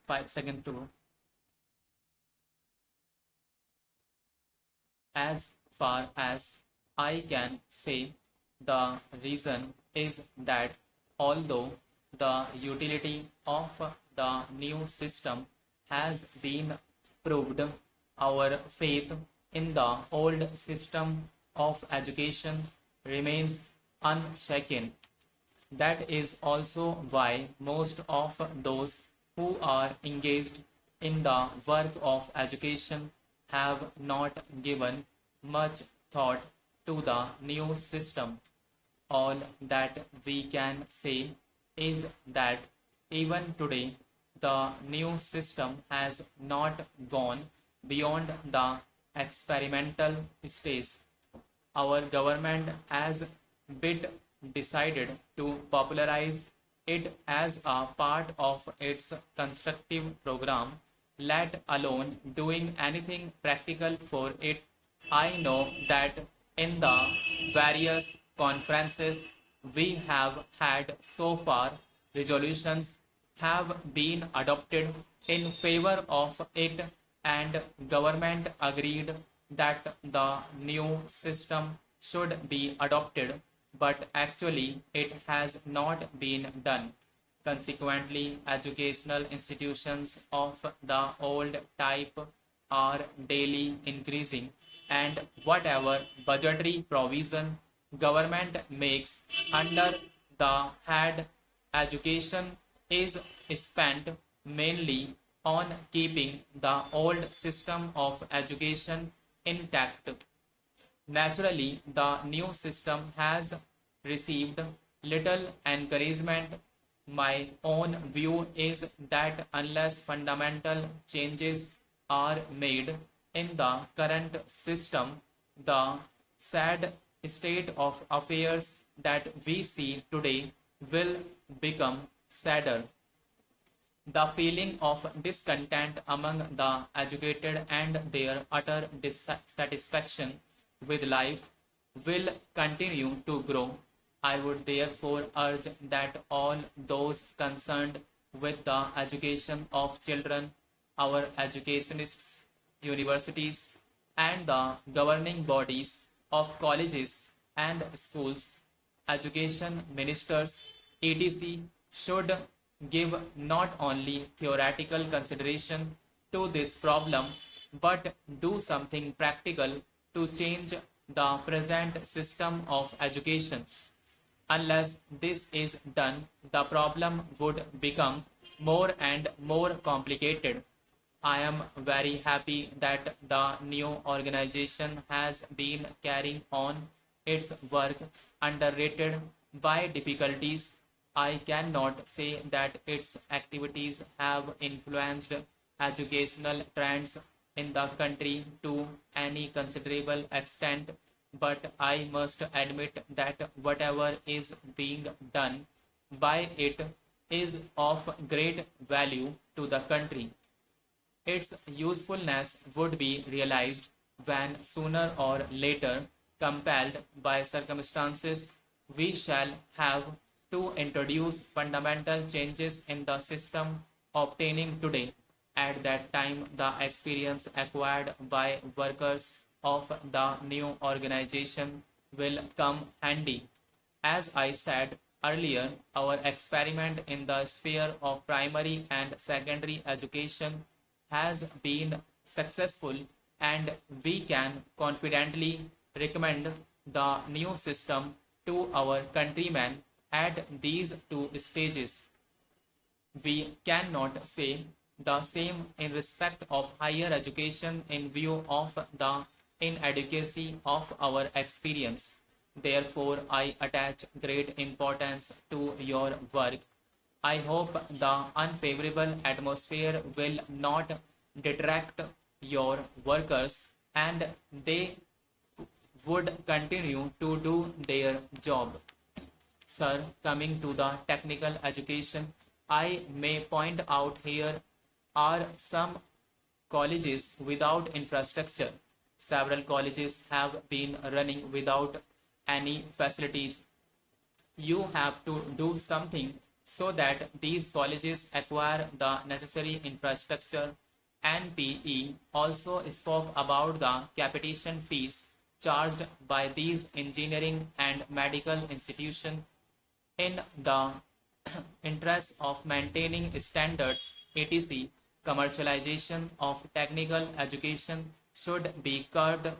5 seconds to go. As far as I can say, the reason is that although the utility of the new system has been proved, our faith in the old system of education remains unshaken. That is also why most of those who are engaged in the work of education have not given much thought to the new system. All that we can say is that even today, the new system has not gone beyond the experimental stage. Our government has bit decided to popularize it as a part of its constructive program, let alone doing anything practical for it. I know that in the various conferences we have had so far, resolutions have been adopted in favor of it, and government agreed that the new system should be adopted, but actually it has not been done. Consequently, educational institutions of the old type are daily increasing, and whatever budgetary provision government makes under the head education is spent mainly on keeping the old system of education intact. Naturally, the new system has received little encouragement. My own view is that unless fundamental changes are made in the current system, the sad state of affairs that we see today will become sadder. The feeling of discontent among the educated and their utter dissatisfaction with life will continue to grow. I would therefore urge that all those concerned with the education of children, our educationists, universities, and the governing bodies of colleges and schools, education ministers, etc., should give not only theoretical consideration to this problem but do something practical to change the present system of education. Unless this is done, the problem would become more and more complicated. I am very happy that the new organization has been carrying on its work underrated by difficulties. I cannot say that its activities have influenced educational trends in the country to any considerable extent, but I must admit that whatever is being done by it is of great value to the country. Its usefulness would be realized when sooner or later, compelled by circumstances, we shall have to introduce fundamental changes in the system obtaining today. At that time, the experience acquired by workers of the new organization will come handy. As I said earlier, our experiment in the sphere of primary and secondary education has been successful, and we can confidently recommend the new system to our countrymen at these two stages. We cannot say the same in respect of higher education in view of the inadequacy of our experience. Therefore, I attach great importance to your work. I hope the unfavorable atmosphere will not detract your workers and they would continue to do their job. Sir, coming to the technical education, I may point out here are some colleges without infrastructure. Several colleges have been running without any facilities. You have to do something so that these colleges acquire the necessary infrastructure. NPE also spoke about the capitation fees charged by these engineering and medical institutions in the interest of maintaining standards, etc. Commercialization of technical education should be curbed